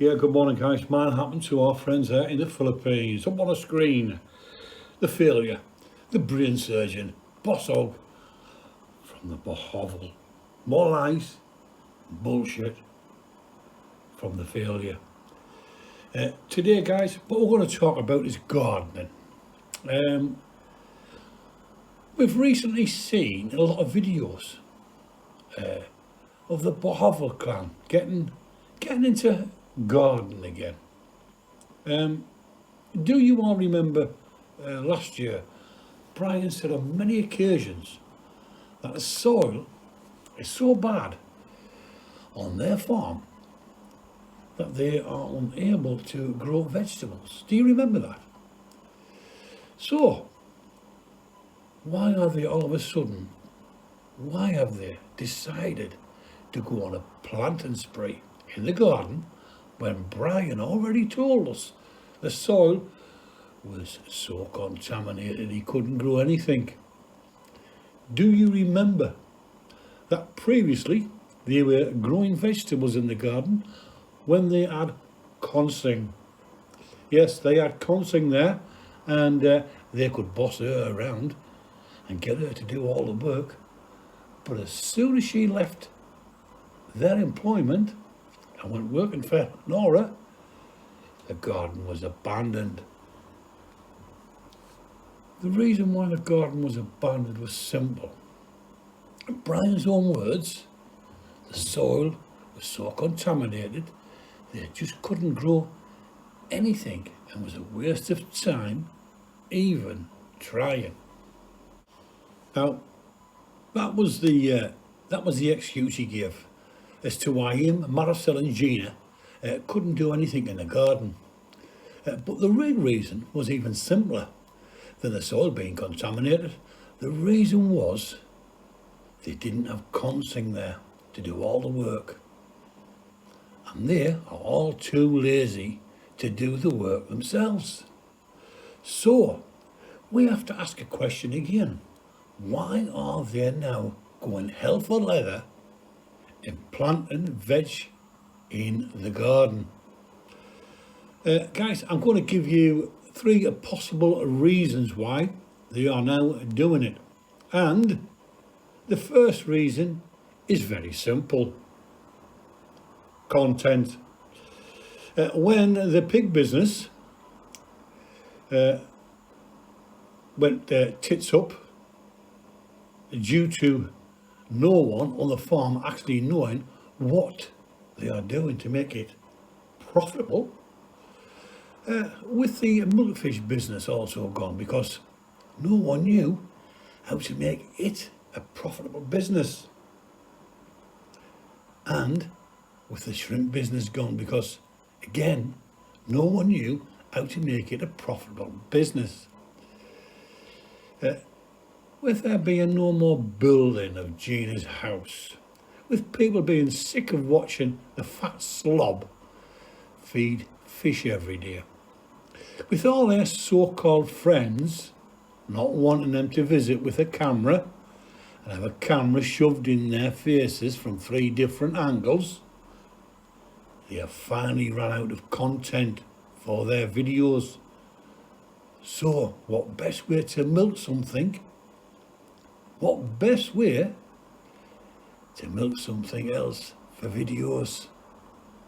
Yeah, good morning guys. Mine happened to our friends there in the Philippines. Up on the screen, the failure, the brain surgeon, Bossog from the Bohovel. More lies, bullshit from the failure. Today guys, what we're going to talk about is gardening. We've recently seen a lot of videos of the Bohovel Clan getting into gardening again. Do you all remember last year Brian said on many occasions that the soil is so bad on their farm that they are unable to grow vegetables? Do you remember that? So why are they all of a sudden, why have they decided to go on a planting spree in the garden when Brian already told us the soil was so contaminated he couldn't grow anything? Do you remember that previously they were growing vegetables in the garden when they had consing? Yes, they had consing there, and they could boss her around and get her to do all the work. But as soon as she left their employment and went working for Nora, the garden was abandoned. The reason why the garden was abandoned was simple. In Brian's own words, the soil was so contaminated they just couldn't grow anything and was a waste of time even trying. Now, that was the excuse he gave as to why him, Maricel and Gina couldn't do anything in the garden. But the real reason was even simpler than the soil being contaminated. The reason was they didn't have consing there to do all the work. And they are all too lazy to do the work themselves. So we have to ask a question again. Why are they now going hell for leather in planting veg in the garden? Guys, I'm going to give you 3 possible reasons why they are now doing it. And the first reason is very simple. Content. When the pig business went tits up due to no one on the farm actually knowing what they are doing to make it profitable, with the milkfish business also gone because no one knew how to make it a profitable business, and with the shrimp business gone because again no one knew how to make it a profitable business. With there being no more building of Gina's house, with people being sick of watching the fat slob feed fish every day, with all their so-called friends not wanting them to visit with a camera and have a camera shoved in their faces from 3 different angles, they have finally run out of content for their videos. So what best way to milk something? What best way to milk something else for videos?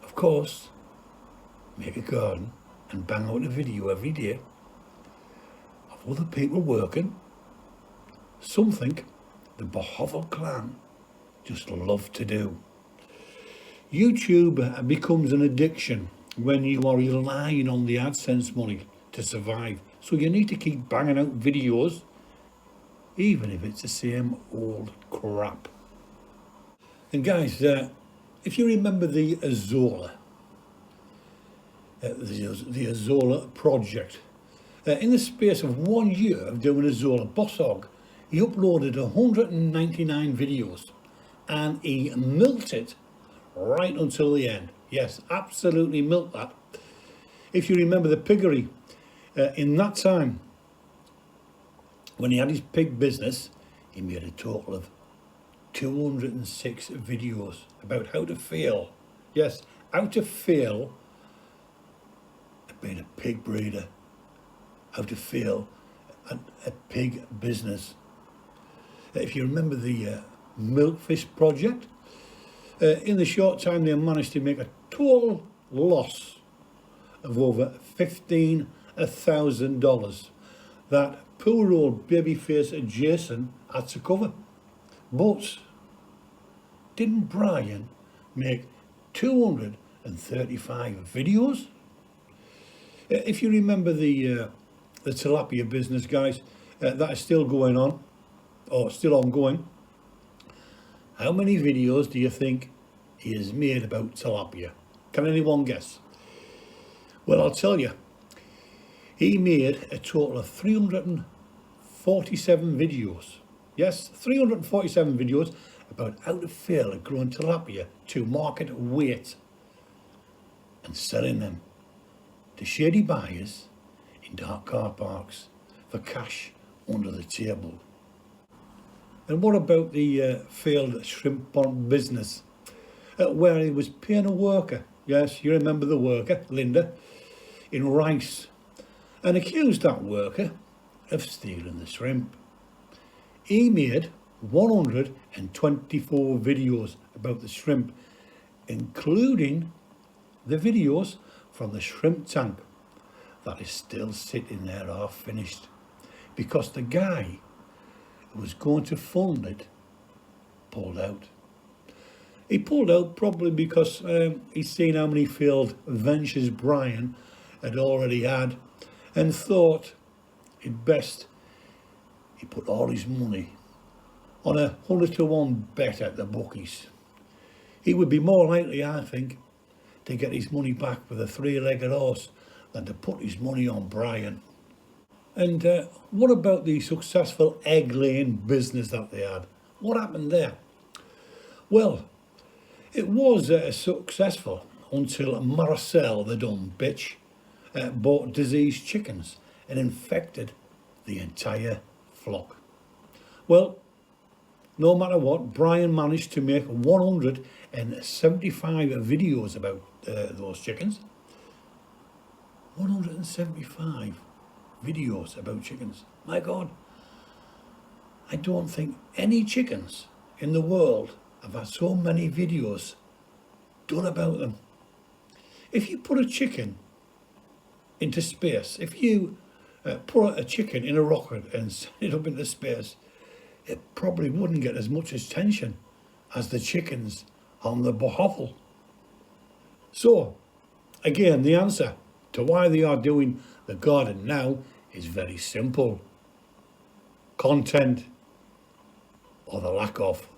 Of course, make a garden and bang out a video every day of other people working. Something the Bohovel Clan just love to do. YouTube becomes an addiction when you are relying on the AdSense money to survive. So you need to keep banging out videos, even if it's the same old crap. And guys, if you remember the Azola, the Azola project, in the space of 1 year of doing Azola, Bossog, he uploaded 199 videos and he milked it right until the end. Yes, absolutely milked that. If you remember the piggery, in that time, when he had his pig business, he made a total of 206 videos about how to fail. Yes, how to fail being a pig breeder, how to fail at a pig business. If you remember the milkfish project, in the short time they managed to make a total loss of over $15,000 that poor old babyface Jason had to cover. But didn't Brian make 235 videos? If you remember the tilapia business, guys, that is still going on, or still ongoing. How many videos do you think he has made about tilapia? Can anyone guess? Well, I'll tell you. He made a total of 347 videos. Yes, 347 videos about how to fail at growing tilapia to market weight and selling them to shady buyers in dark car parks for cash under the table. And what about the failed shrimp pond business where he was paying a worker, yes, you remember the worker, Linda, in rice, and accused that worker of stealing the shrimp? He made 124 videos about the shrimp, including the videos from the shrimp tank that is still sitting there half finished, because the guy who was going to fund it pulled out. He pulled out probably because he'd seen how many failed ventures Brian had already had, and thought it best he put all his money on a 100-to-1 bet at the bookies. He would be more likely, I think, to get his money back with a three-legged horse than to put his money on Brian. And what about the successful egg-laying business that they had? What happened there? Well, it was successful until Marcel, the dumb bitch, bought diseased chickens and infected the entire flock. Well, no matter what, Brian managed to make 175 videos about those chickens. 175 videos about chickens. My God, I don't think any chickens in the world have had so many videos done about them. If you put a chicken into space, if you put a chicken in a rocket and send it up into space, it probably wouldn't get as much attention as the chickens on the Bohovel. So, again, the answer to why they are doing the garden now is very simple. Content, or the lack of.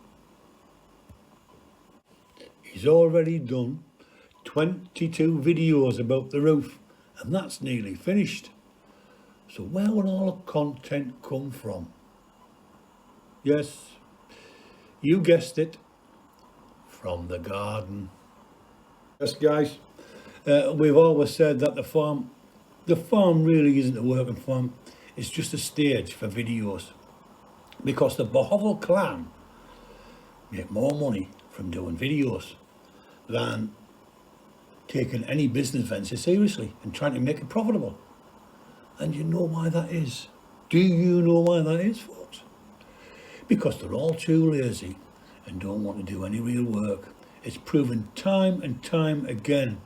He's already done 22 videos about the roof, and that's nearly finished. So where will all the content come from? Yes, you guessed it, from the garden. Yes, guys, we've always said that the farm really isn't a working farm. It's just a stage for videos, because the Bohovel Clan make more money from doing videos than taking any business venture seriously and trying to make it profitable. And you know why that is? Do you know why that is, folks? Because they're all too lazy and don't want to do any real work. It's proven time and time again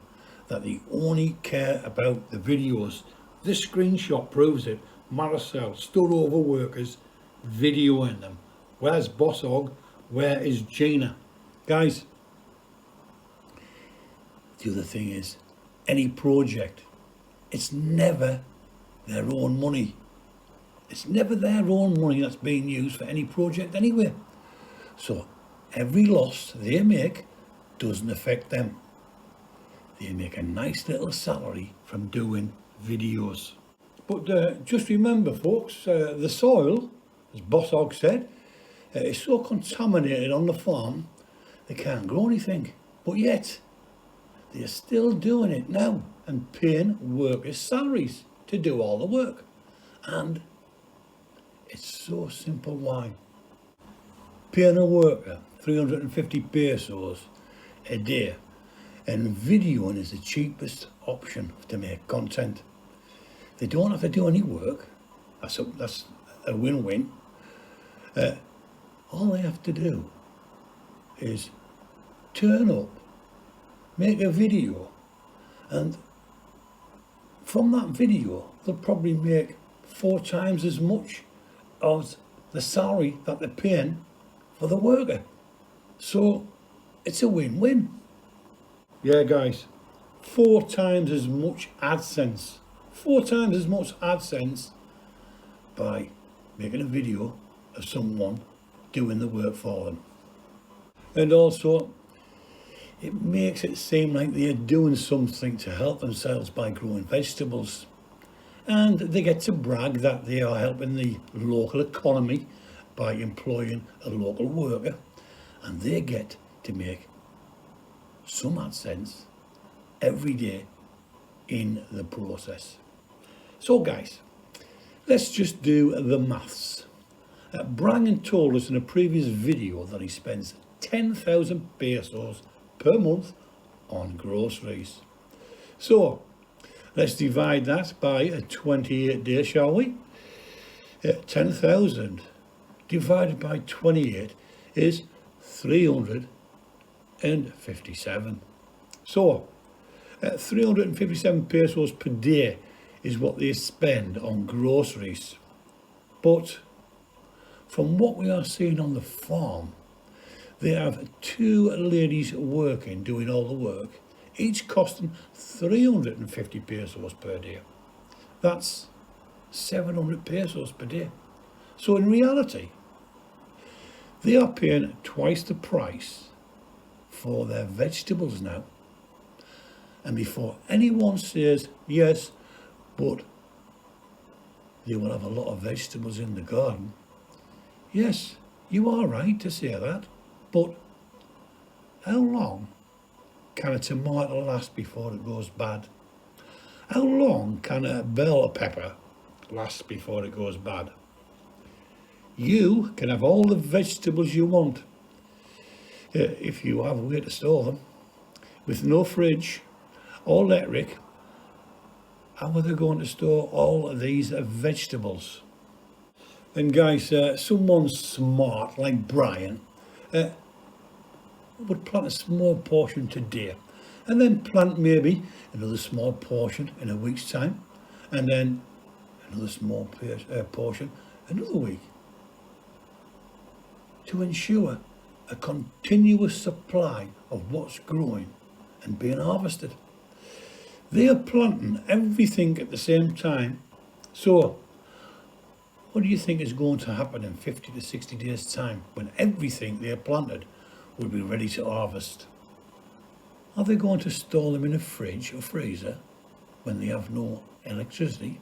that they only care about the videos. This screenshot proves it. Marcel stood over workers videoing them. Where's Boss Hog? Where is Gina? Guys, the other thing is, any project, it's never their own money. It's never their own money that's being used for any project anyway. So every loss they make doesn't affect them. They make a nice little salary from doing videos. But just remember, folks, the soil, as Boss Hog said, is so contaminated on the farm they can't grow anything. But yet, they're still doing it now and paying workers salaries to do all the work. And it's so simple why. Paying a worker 350 pesos a day And videoing is the cheapest option to make content. They don't have to do any work. That's a win-win. All they have to do is turn up, make a video, and from that video they'll probably make 4 times as much as the salary that they're paying for the worker. So it's a win-win. Yeah guys, 4 times as much AdSense. 4 times as much AdSense by making a video of someone doing the work for them. And also, it makes it seem like they're doing something to help themselves by growing vegetables. And they get to brag that they are helping the local economy by employing a local worker. And they get to make some AdSense every day in the process. So guys, let's just do the maths. Brian told us in a previous video that he spends 10,000 pesos per month on groceries. So let's divide that by a 28 days, shall we? 10,000 divided by 28 is 357. So 357 pesos per day is what they spend on groceries. But from what we are seeing on the farm, they have 2 ladies working, doing all the work, each costing 350 pesos per day. That's 700 pesos per day. So in reality, they are paying twice the price for their vegetables now. And before anyone says, yes, but they will have a lot of vegetables in the garden. Yes, you are right to say that, but how long can a tomato last before it goes bad? How long can a bell pepper last before it goes bad? You can have all the vegetables you want if you have a way to store them. With no fridge or electric, how are they going to store all of these vegetables? And guys, someone smart like Brian would plant a small portion today and then plant maybe another small portion in a week's time and then another small portion another week to ensure a continuous supply of what's growing and being harvested. They are planting everything at the same time. So what do you think is going to happen in 50 to 60 days time when everything they have planted will be ready to harvest? Are they going to store them in a fridge or freezer when they have no electricity?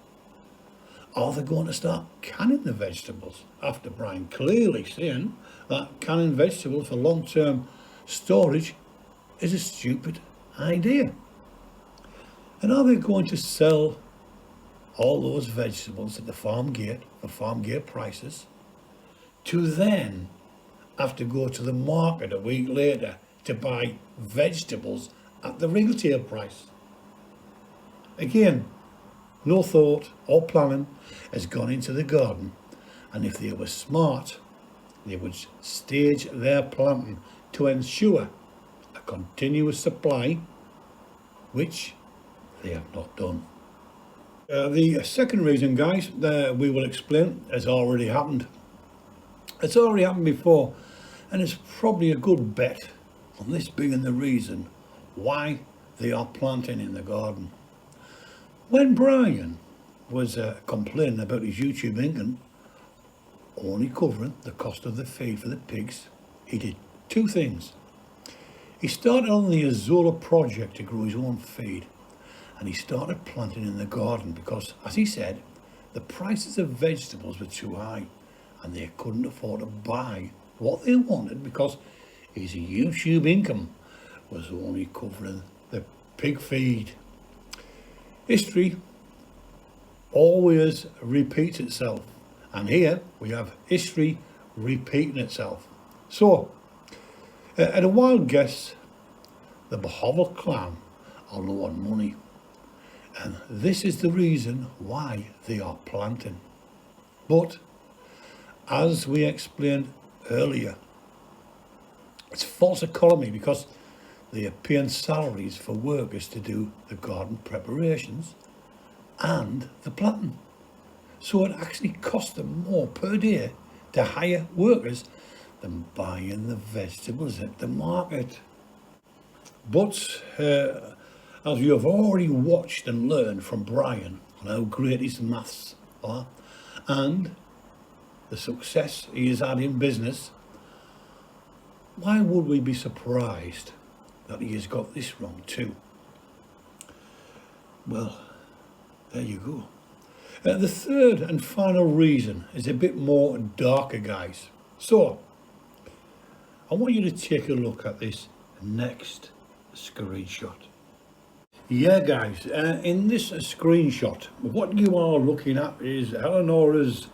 Are they going to start canning the vegetables after Brian clearly saying that canning vegetables for long-term storage is a stupid idea? And are they going to sell all those vegetables at the farm gate for farm gate prices to then have to go to the market a week later to buy vegetables at the retail price? Again, no thought or planning has gone into the garden, and if they were smart, they would stage their planting to ensure a continuous supply, which they have not done. The second reason, guys, that we will explain has already happened. It's already happened before, and it's probably a good bet on this being the reason why they are planting in the garden. When Brian was complaining about his YouTube income only covering the cost of the feed for the pigs, he did 2 things. He started on the Azola project to grow his own feed, and he started planting in the garden because, as he said, the prices of vegetables were too high and they couldn't afford to buy what they wanted because his YouTube income was only covering the pig feed. History always repeats itself, and here we have history repeating itself. So, at a wild guess, the Bohovel Clan are low on money, and this is the reason why they are planting. But as we explained earlier, it's false economy because they are paying salaries for workers to do the garden preparations and the planting. So it actually costs them more per day to hire workers than buying the vegetables at the market. But as you have already watched and learned from Brian on how great his maths are and the success he has had in business, why would we be surprised that he has got this wrong too? Well, there you go. The third and final reason is a bit more darker, guys. So, I want you to take a look at this next screenshot. Yeah, guys, in this screenshot, what you are looking at is Eleanor's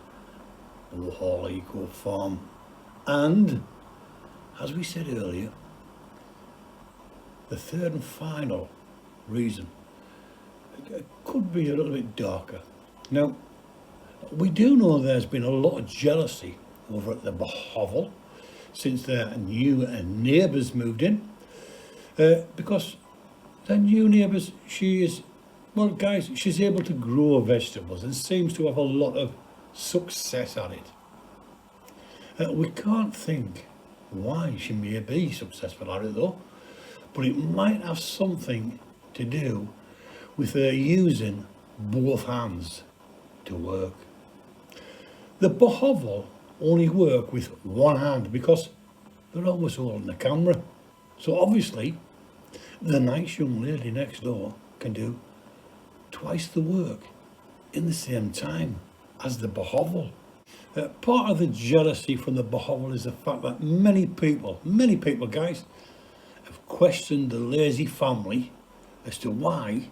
Bohovel Eco Farm. And, as we said earlier, the third and final reason could be a little bit darker. Now, we do know there's been a lot of jealousy over at the Bohovel since their new neighbours moved in, because their new neighbours, she's able to grow vegetables and seems to have a lot of success at it. We can't think why she may be successful at it though, but it might have something to do with her using both hands to work. The Bohovel only work with one hand because they're always holding the camera. So obviously, the nice young lady next door can do twice the work in the same time as the Bohovel. Part of the jealousy from the Bohovel is the fact that many people guys, have questioned the lazy family as to why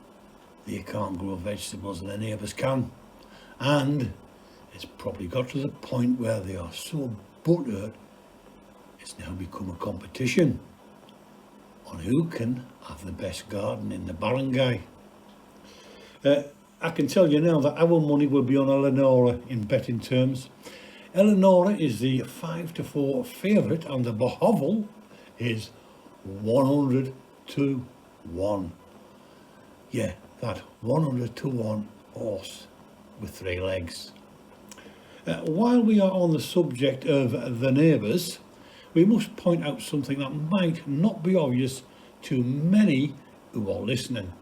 they can't grow vegetables and their neighbours can. And it's probably got to the point where they are so buttered, it's now become a competition on who can have the best garden in the barangay. I can tell you now that our money will be on Eleanor in betting terms. Eleanor is the 5-4 favourite and the Bohovel is 100 to 1. Yeah, that 100 to 1 horse with 3 legs. While we are on the subject of the neighbours, we must point out something that might not be obvious to many who are listening.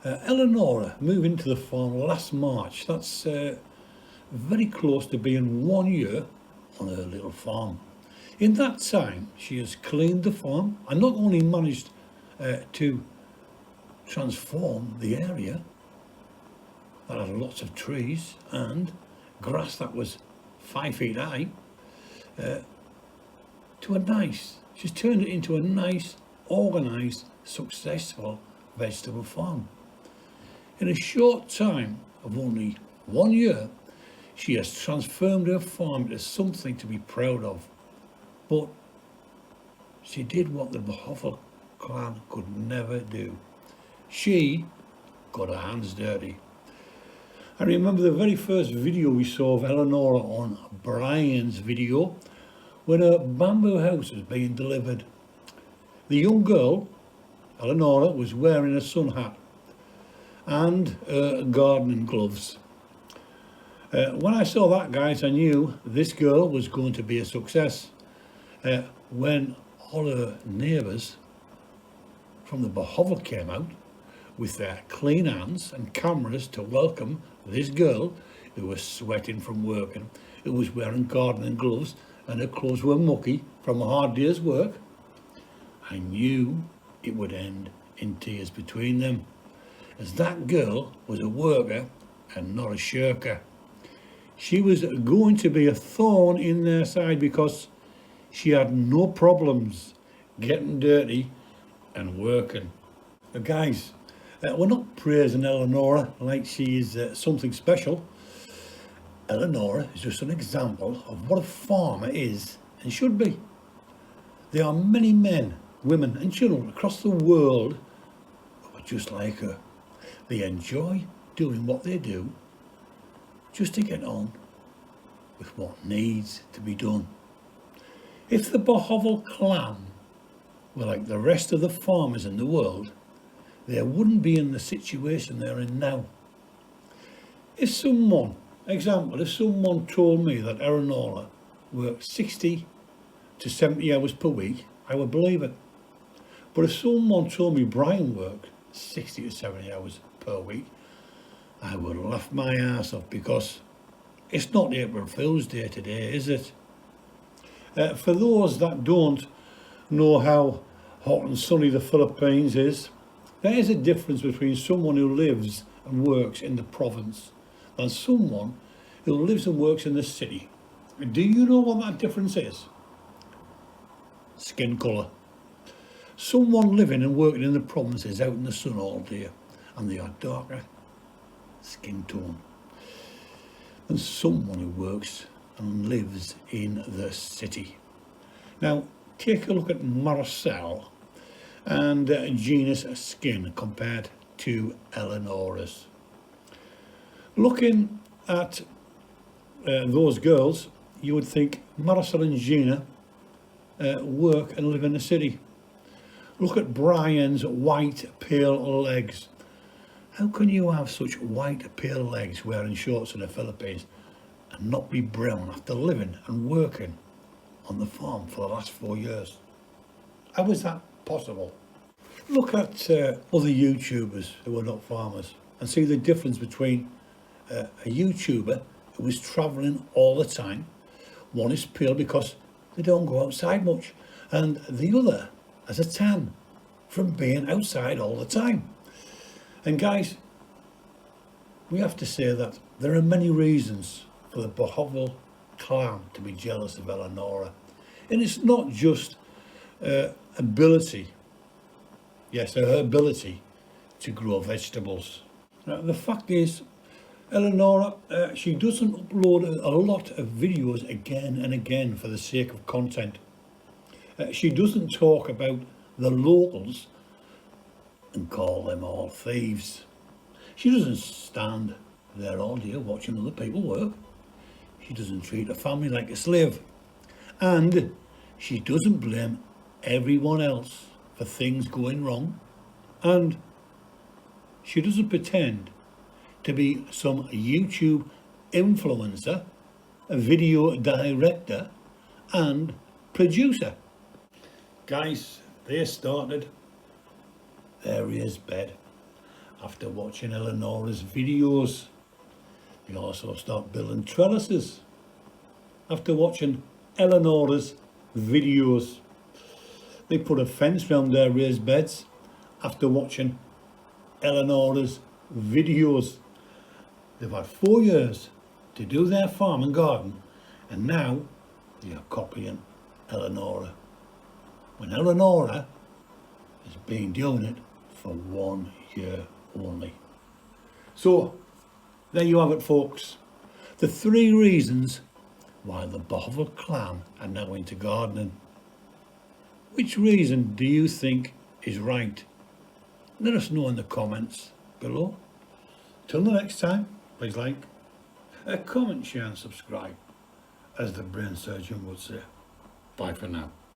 Eleanor moved into the farm last March. That's very close to being 1 year on her little farm. In that time, she has cleaned the farm and not only managed to transform the area that had lots of trees and grass that was 5 feet high she's turned it into a nice, organised, successful vegetable farm. In a short time of only 1 year, she has transformed her farm into something to be proud of. But she did what the Bohovel clan could never do. She got her hands dirty. I remember the very first video we saw of Eleanor on Brian's video when a bamboo house was being delivered. The young girl, Eleanor, was wearing a sun hat and gardening gloves. When I saw that, guys, I knew this girl was going to be a success. When all her neighbours from the Bohovel came out with their clean hands and cameras to welcome this girl who was sweating from working, who was wearing gardening gloves and her clothes were mucky from a hard day's work, I knew it would end in tears between them, as that girl was a worker and not a shirker. She was going to be a thorn in their side because she had no problems getting dirty and working. Now, guys, we're not praising Eleanor like she is something special. Eleanor is just an example of what a farmer is and should be. There are many men women and children across the world who are just like her. They enjoy doing what they do just to get on with what needs to be done. If the Bohovel Clan were like the rest of the farmers in the world, they wouldn't be in the situation they're in now. If someone told me that Eleanor worked 60 to 70 hours per week, I would believe it. But if someone told me Brian worked 60 to 70 hours per week, I would laugh my ass off, because it's not April Fool's Day today, is it? For those that don't know how hot and sunny the Philippines is, there is a difference between someone who lives and works in the province and someone who lives and works in the city. Do you know what that difference is? Skin colour. Someone living and working in the province is out in the sun all day and they are darker skin tone than someone who works and lives in the city. Now, take a look at Marcel and Gina's skin compared to Eleanor's. Looking at those girls, you would think Marcel and Gina work and live in the city. Look at Brian's white, pale legs. How can you have such white, pale legs wearing shorts in the Philippines and not be brown after living and working on the farm for the last 4 years? How is that possible? Look at other YouTubers who are not farmers and see the difference between a YouTuber who is travelling all the time. One is pale because they don't go outside much, and the other has a tan from being outside all the time. And guys, we have to say that there are many reasons for the Bohovel Clan to be jealous of Eleanor. And it's not just ability, yes, her ability to grow vegetables. Now, the fact is, Eleanor, she doesn't upload a lot of videos again and again for the sake of content. She doesn't talk about the locals and call them all thieves. She doesn't stand there all day watching other people work. She doesn't treat her family like a slave. And she doesn't blame everyone else for things going wrong. And she doesn't pretend to be some YouTube influencer, a video director and producer. Guys, they started their raised bed after watching Eleanor's videos. They also start building trellises after watching Eleanor's videos. They put a fence around their raised beds after watching Eleanor's videos. They've had 4 years to do their farm and garden, and now they are copying Eleanor, when Eleanor has been doing it for 1 year only. So there you have it, folks. The 3 reasons why the Bohovel Clan are now into gardening. Which reason do you think is right? Let us know in the comments below. Till the next time, please like, comment, share and subscribe, as the brain surgeon would say. Bye for now.